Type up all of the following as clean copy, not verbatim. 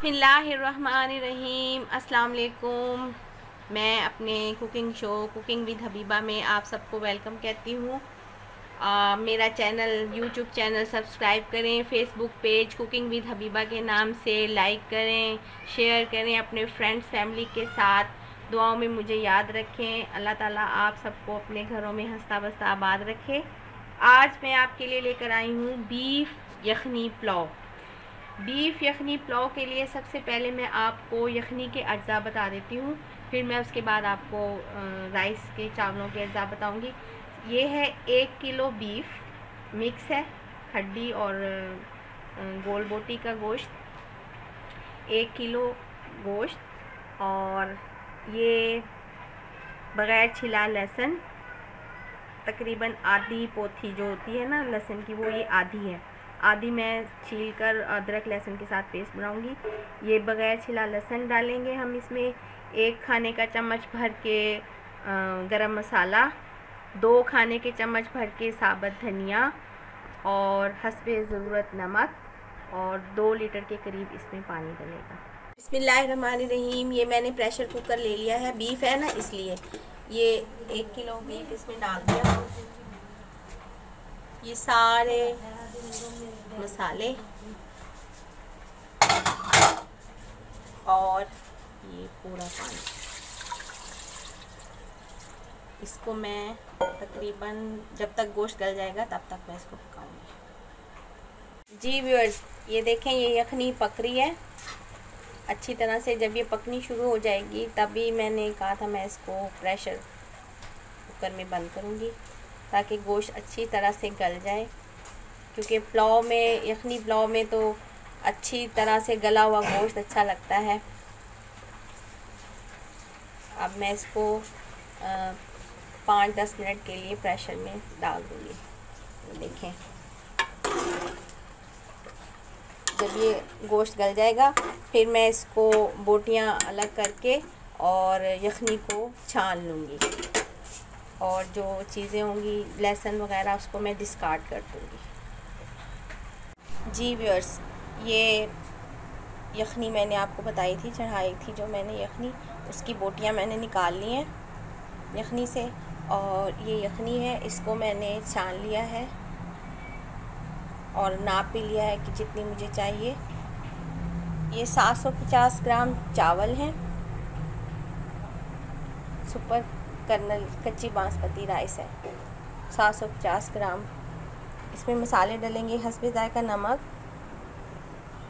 बिस्मिल्लाहिर्रहमानिर्रहीम। अस्सलाम वालेकुम। मैं अपने cooking show cooking with Habiba में आप सबको वेलकम कहती हूँ। मेरा चैनल यूट्यूब चैनल सब्सक्राइब करें, Facebook page cooking with Habiba के नाम से लाइक करें, शेयर करें अपने फ्रेंड्स फैमिली के साथ। दुआओं में मुझे याद रखें। अल्लाह ताला आप सबको अपने घरों में हंसता बसता आबाद रखे। आज मैं आपके लिए लेकर आई हूँ बीफ यखनी पुलाव। बीफ यखनी पुलाव के लिए सबसे पहले मैं आपको यखनी के अज्जा बता देती हूँ, फिर मैं उसके बाद आपको राइस के चावलों के अज्जा बताऊँगी। ये है 1 किलो बीफ मिक्स है, हड्डी और गोल बोटी का गोश्त, 1 किलो गोश्त। और ये बग़ैर छिला लहसुन, तकरीबन आधी पोथी जो होती है ना लहसुन की, वो ये आधी है, आधी मैं छील कर अदरक लहसुन के साथ पेस्ट बनाऊंगी। ये बग़ैर छिला लहसुन डालेंगे हम इसमें। 1 खाने का चम्मच भर के गरम मसाला, 2 खाने के चम्मच भर के साबुत धनिया और हस्बे ज़रूरत नमक, और 2 लीटर के करीब इसमें पानी डलेगा। बिस्मिल्लाहिर्रहमानिर्रहीम। ये मैंने प्रेशर कुकर ले लिया है, बीफ है ना इसलिए। ये 1 किलो बीफ इसमें डाल दिया। ये सारे मसाले और ये पूरा पानी, इसको मैं तकरीबन जब तक गोश्त गल जाएगा तब तक मैं इसको पकाऊंगी। जी व्यूअर्स, ये देखें ये यखनी पक रही है अच्छी तरह से। जब ये पकनी शुरू हो जाएगी तभी मैंने कहा था मैं इसको प्रेशर कुकर में बंद करूँगी ताकि गोश्त अच्छी तरह से गल जाए, क्योंकि पुलाव में, यखनी पुलाव में तो अच्छी तरह से गला हुआ गोश्त अच्छा लगता है। अब मैं इसको 5-10 मिनट के लिए प्रेशर में डाल दूँगी। देखें जब ये गोश्त गल जाएगा फिर मैं इसको बोटियाँ अलग करके और यखनी को छान लूँगी, और जो चीज़ें होंगी लहसुन वगैरह उसको मैं डिस्कार्ड कर दूँगी। जी व्यूअर्स, ये यखनी मैंने आपको बताई थी, चढ़ाई थी जो मैंने यखनी, उसकी बोटियाँ मैंने निकाल ली हैं यखनी से, और ये यखनी है इसको मैंने छान लिया है और नाप भी लिया है कि जितनी मुझे चाहिए। ये 750 ग्राम चावल हैं, सुपर कर्नल कच्ची बासमती राइस है, 750 ग्राम। इसमें मसाले डलेंगे हस्बे ज़ायका नमक,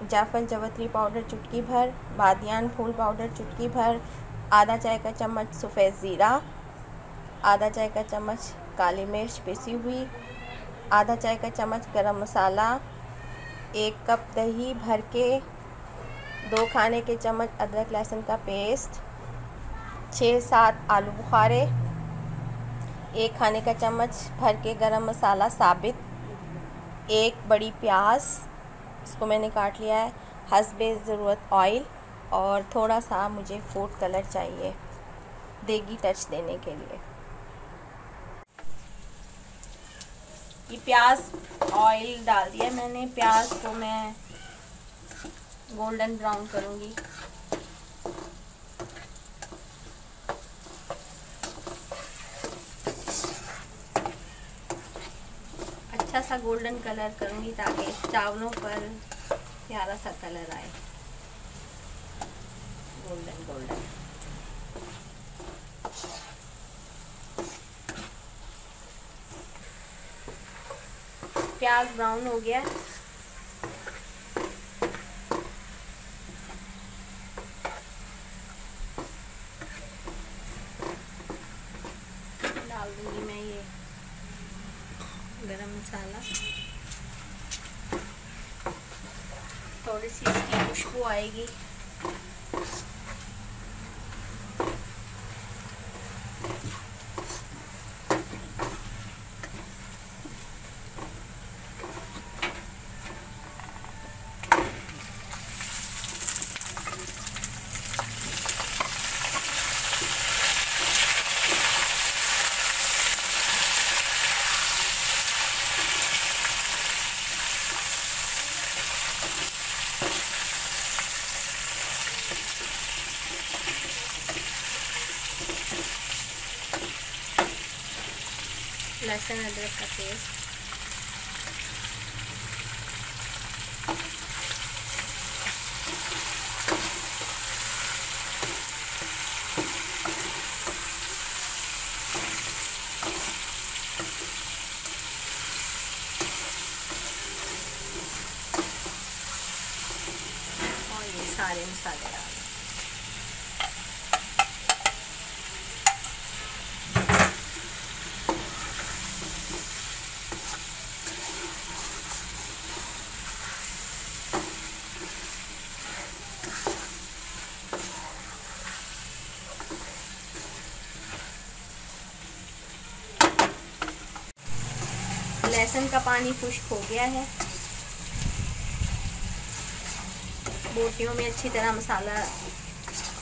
जायफल जवतरी पाउडर चुटकी भर, बादियान फूल पाउडर चुटकी भर, आधा चाय का चम्मच सफ़ेद ज़ीरा, आधा चाय का चम्मच काली मिर्च पिसी हुई, आधा चाय का चम्मच गरम मसाला, 1 कप दही भर के, 2 खाने के चम्मच अदरक लहसुन का पेस्ट, 6-7 आलू बुखारे, 1 खाने का चम्मच भर के गरम मसाला साबित, 1 बड़ी प्याज इसको मैंने काट लिया है, हस्बे ज़रूरत ऑयल, और थोड़ा सा मुझे फूड कलर चाहिए देगी टच देने के लिए। ये प्याज ऑयल डाल दिया मैंने, प्याज को मैं गोल्डन ब्राउन करूँगी। अच्छा सा गोल्डन कलर करूँगी ताकि चावलों पर प्यारा सा कलर आए, गोल्डन गोल्डन। प्याज ब्राउन हो गया, डाल दूंगी मैं ये गरम मसाला, थोड़ी सी इसकी खुशबू आएगी। लहसुन अदरक का पेस्ट, और ये सारे मसाले डाल। लहसुन का पानी खुश्क हो गया है। बोटियों में अच्छी तरह मसाला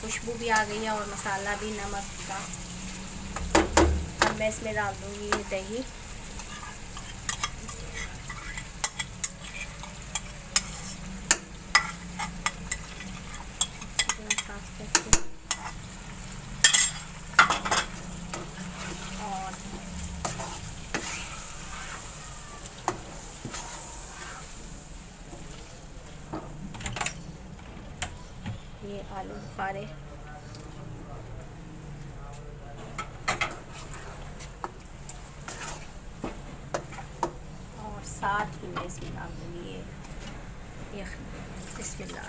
खुशबू भी आ गई है और मसाला भी, नमक का। अब मैं इसमें डाल दूँगी ये दही। और ये आलू बुखारे, और साथ ही मैं इसमें डाल दूँगी ये बिस्मिल्लाह।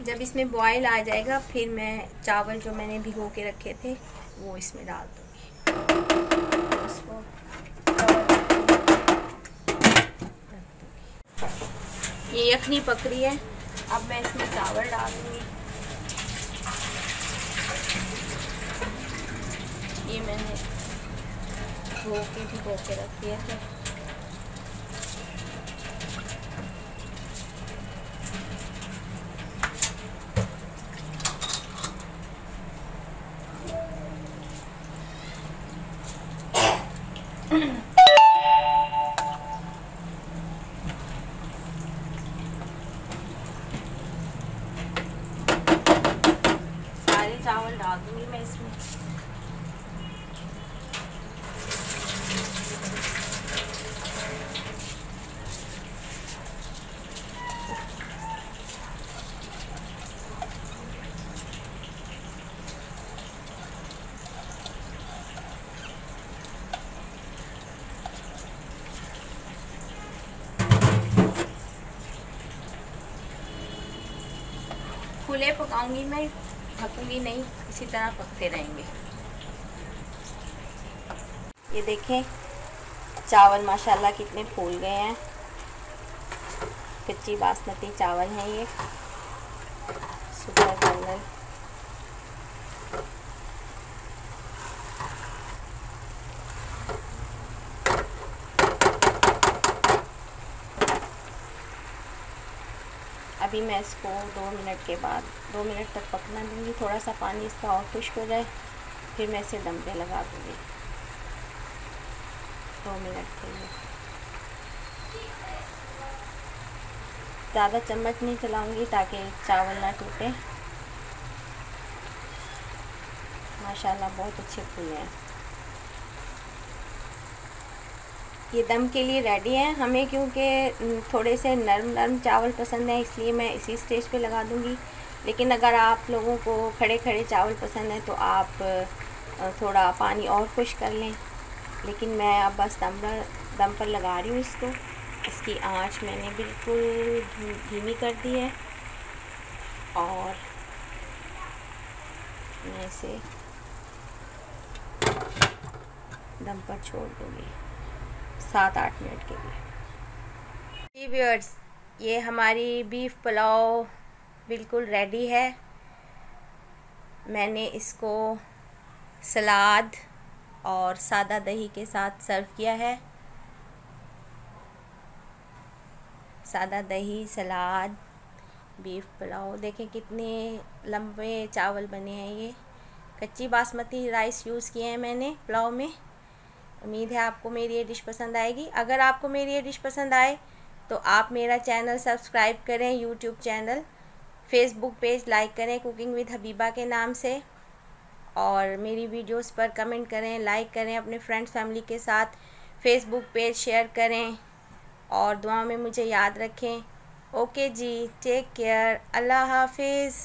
जब इसमें बॉयल आ जाएगा फिर मैं चावल जो मैंने भिगो के रखे थे वो इसमें डाल दूँगी। इसको ये यखनी पक रही है। अब मैं इसमें चावल डाल दूँगी। ये मैंने भिगो के रख दिए थे। सारे चावल डाल दूँगी मैं इसमें। खुले पकाऊंगी मैं, ढकूंगी नहीं, इसी तरह पकते रहेंगे। ये देखें चावल माशाल्लाह कितने फूल गए हैं। कच्ची बासमती चावल हैं ये, सुपर कलर। अभी मैं इसको 2 मिनट के बाद 2 मिनट तक पकना दूँगी। थोड़ा सा पानी इसका और खुश्क हो जाए फिर मैं इसे दम पे लगा दूँगी 2 मिनट के लिए। ज़्यादा चम्मच नहीं चलाऊँगी ताकि चावल ना टूटे। माशाल्लाह बहुत अच्छे फूले हैं। ये दम के लिए रेडी है हमें, क्योंकि थोड़े से नरम नरम चावल पसंद है इसलिए मैं इसी स्टेज पे लगा दूँगी। लेकिन अगर आप लोगों को खड़े खड़े चावल पसंद है तो आप थोड़ा पानी और खुश कर लें। लेकिन मैं अब बस दम पर लगा रही हूँ इसको। इसकी आंच मैंने बिल्कुल धीमी कर दी है और मैं इसे दम पर छोड़ दूँगी 7-8 मिनट के लिए। जी व्यूअर्स, ये हमारी बीफ पुलाव बिल्कुल रेडी है। मैंने इसको सलाद और सादा दही के साथ सर्व किया है। सादा दही, सलाद, बीफ पुलाव। देखें कितने लंबे चावल बने हैं। ये कच्ची बासमती राइस यूज़ किए हैं मैंने पुलाव में। उम्मीद है आपको मेरी ये डिश पसंद आएगी। अगर आपको मेरी ये डिश पसंद आए तो आप मेरा चैनल सब्सक्राइब करें, YouTube channel, Facebook page like करें कुकिंग विद हबीबा के नाम से, और मेरी वीडियोस पर कमेंट करें, लाइक करें, अपने फ्रेंड्स फैमिली के साथ फेसबुक पेज शेयर करें और दुआ में मुझे याद रखें। ओके जी, टेक केयर, अल्लाह हाफिज़।